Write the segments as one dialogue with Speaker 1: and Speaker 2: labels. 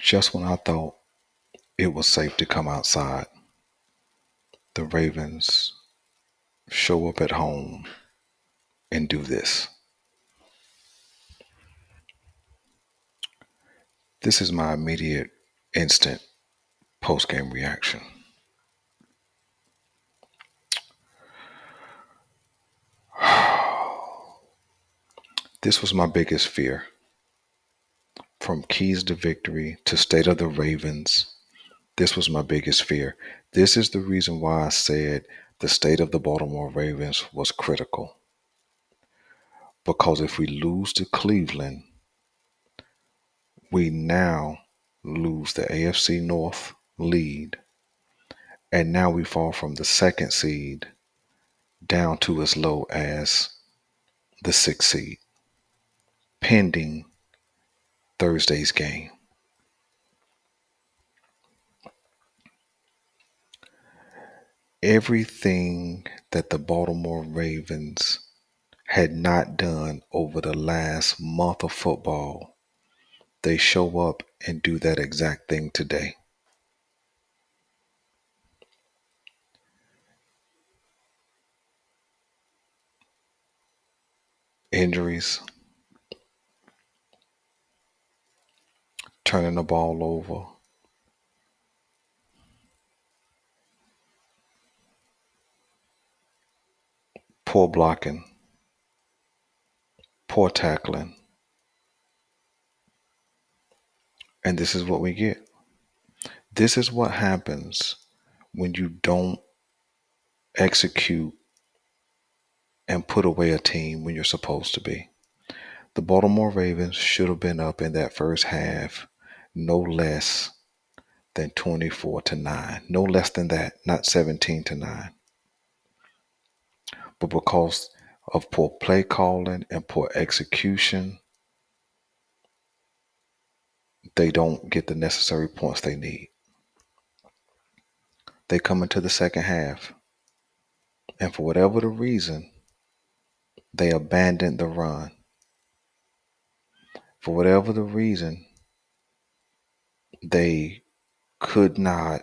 Speaker 1: Just when I thought it was safe to come outside, the Ravens show up at home and do this. This is my immediate, instant post-game reaction. This was my biggest fear. From keys to victory to state of the Ravens, this was my biggest fear. This is the reason why I said the state of the Baltimore Ravens was critical. Because if we lose to Cleveland, we now lose the AFC North lead, and now we fall from the second seed down to as low as the sixth seed, pending Thursday's game. Everything that the Baltimore Ravens had not done over the last month of football, they show up and do that exact thing today. Injuries, turning the ball over, poor blocking, poor tackling, and this is what we get. This is what happens when you don't execute and put away a team when you're supposed to be. The Baltimore Ravens should have been up in that first half no less than 24-9. No less than that, not 17-9. But because of poor play calling and poor execution, they don't get the necessary points they need. They come into the second half, and for whatever the reason, they abandoned the run. For whatever the reason, they could not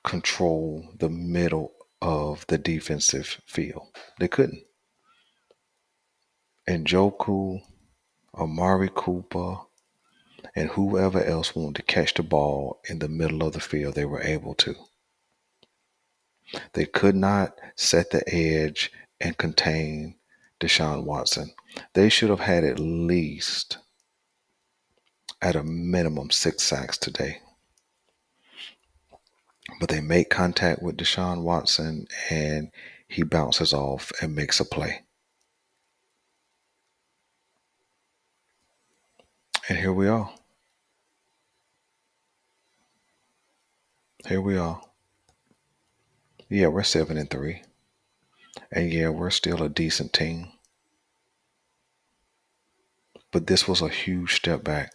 Speaker 1: control the middle of the defensive field. They couldn't. And Njoku, Amari Cooper, and whoever else wanted to catch the ball in the middle of the field, they were able to. They could not set the edge and contain Deshaun Watson. They should have had at least, at a minimum, 6 sacks today. But they make contact with Deshaun Watson and he bounces off and makes a play. And here we are. Here we are. Yeah, we're 7-3. And yeah, we're still a decent team. But this was a huge step back.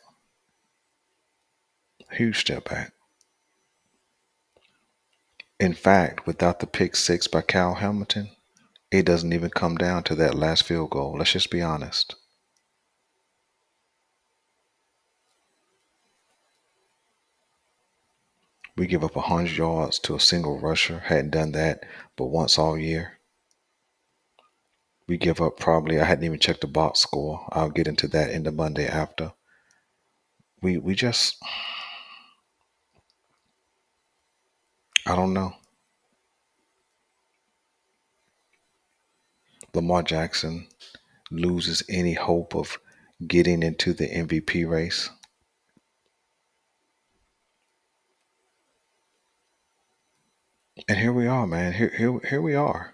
Speaker 1: Huge step back. In fact, without the pick six by Kyle Hamilton, it doesn't even come down to that last field goal. Let's just be honest. We give up 100 yards to a single rusher. Hadn't done that but once all year. We give up probably, I hadn't even checked the box score. I'll get into that in the Monday after. We just, I don't know. Lamar Jackson loses any hope of getting into the MVP race. And here we are, man. Here we are.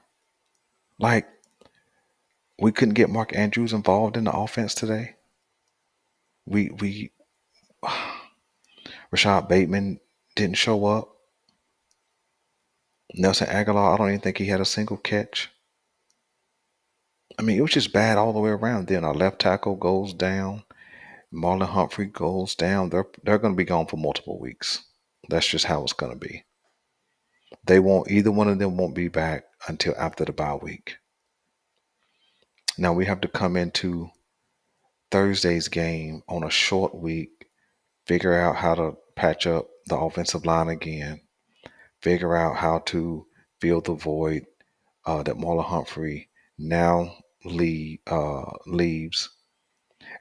Speaker 1: Like, we couldn't get Mark Andrews involved in the offense today. We Rashad Bateman didn't show up. Nelson Aguilar, I don't even think he had a single catch. I mean, it was just bad all the way around. Then our left tackle goes down. Marlon Humphrey goes down. They're going to be gone for multiple weeks. That's just how it's going to be. Either one of them won't be back until after the bye week. Now we have to come into Thursday's game on a short week figure out how to patch up the offensive line again, figure out how to fill the void that Marlon Humphrey now leaves.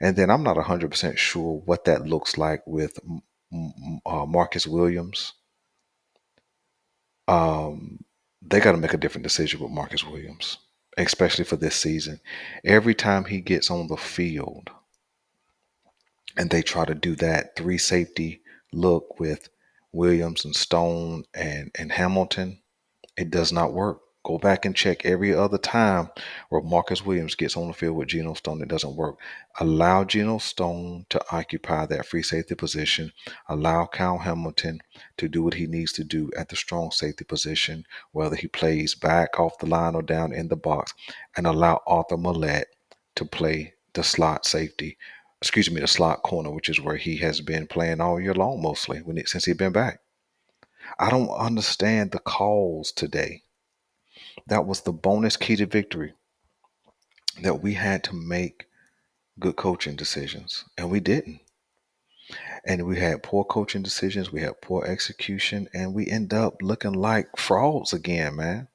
Speaker 1: And then I'm not 100% sure what that looks like with Marcus Williams. They got to make a different decision with Marcus Williams, especially for this season. Every time he gets on the field and they try to do that three safety look with Williams and Stone and Hamilton, it does not work. Go back and check every other time where Marcus Williams gets on the field with Geno Stone. It doesn't work. Allow Geno Stone to occupy that free safety position. Allow Kyle Hamilton to do what he needs to do at the strong safety position, whether he plays back off the line or down in the box, and allow Arthur Millette to play the slot safety. Excuse me, the slot corner, which is where he has been playing all year long, mostly since he's been back. I don't understand the calls today. That was the bonus key to victory, that we had to make good coaching decisions, and we didn't. And we had poor coaching decisions, we had poor execution, and we end up looking like frauds again, man.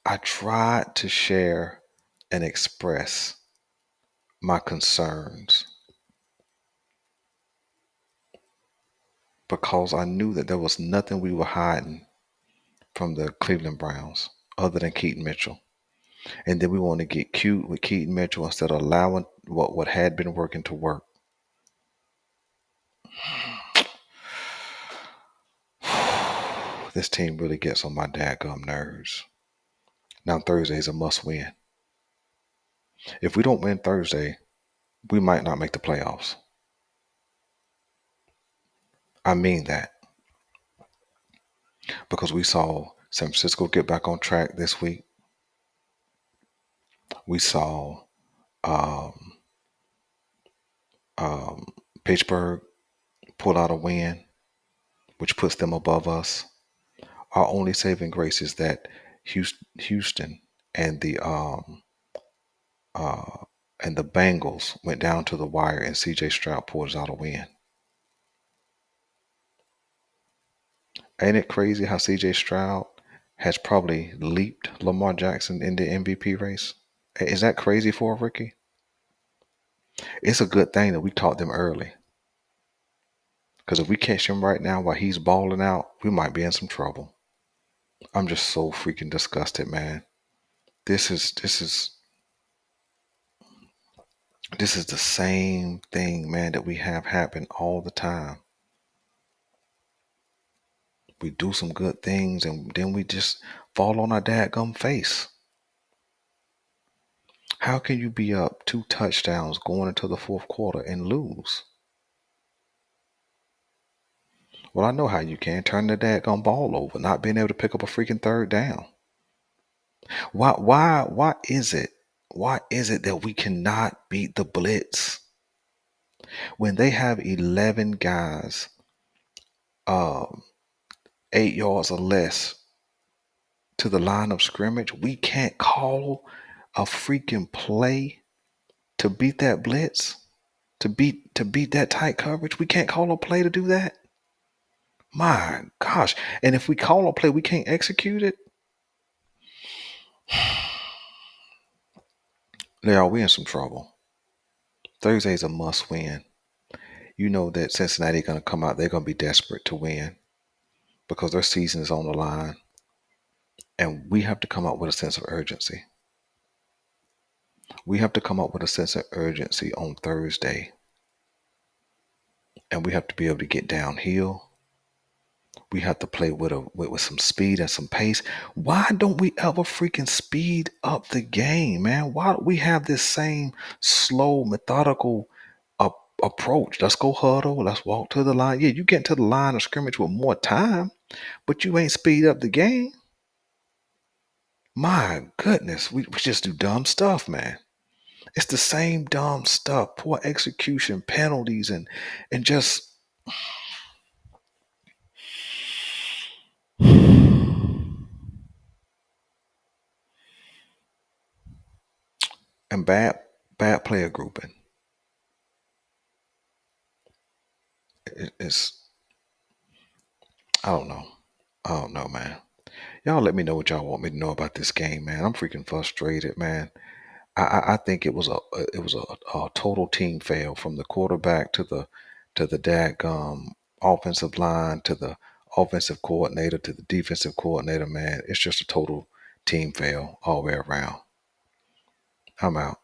Speaker 1: I tried to share and express my concerns because I knew that there was nothing we were hiding from the Cleveland Browns other than Keaton Mitchell. And then we want to get cute with Keaton Mitchell instead of allowing what had been working to work. This team really gets on my dadgum nerves. Now Thursday is a must win. If we don't win Thursday, we might not make the playoffs. I mean that. Because we saw San Francisco get back on track this week. We saw um, Pittsburgh pull out a win, which puts them above us. Our only saving grace is that Houston and the Bengals went down to the wire, and C.J. Stroud pulls out a win. Ain't it crazy how C.J. Stroud has probably leaped Lamar Jackson in the MVP race? Is that crazy for a rookie? It's a good thing that we taught them early. Because if we catch him right now while he's balling out, we might be in some trouble. I'm just so freaking disgusted, man. This is the same thing, man, that we have happen all the time. We do some good things and then we just fall on our dadgum face. How can you be up 2 touchdowns going into the fourth quarter and lose? Well, I know how you can. Turn the dadgum ball over, not being able to pick up a freaking third down. Why is it? Why is it that we cannot beat the blitz? When they have 11 guys, um, 8 yards or less to the line of scrimmage, we can't call a freaking play to beat that blitz, to beat that tight coverage. We can't call a play to do that. My gosh. And if we call a play, we can't execute it. Now we're in some trouble. Thursday's a must win. You know that Cincinnati going to come out. They're going to be desperate to win because their season is on the line. And we have to come up with a sense of urgency. We have to come up with a sense of urgency on Thursday. And we have to be able to get downhill. We have to play with some speed and some pace. Why don't we ever freaking speed up the game, man? Why don't we have this same slow, methodical approach? Let's go huddle. Let's walk to the line. Yeah, you get to the line of scrimmage with more time, but you ain't speed up the game. My goodness, we just do dumb stuff, man. It's the same dumb stuff, poor execution, penalties, and just and bad player grouping. it's I don't know. I don't know, man. Y'all let me know what y'all want me to know about this game, man. I'm freaking frustrated, man. I think it was a total team fail from the quarterback to the daggum offensive line to the offensive coordinator to the defensive coordinator, man. It's just a total team fail all the way around. I'm out.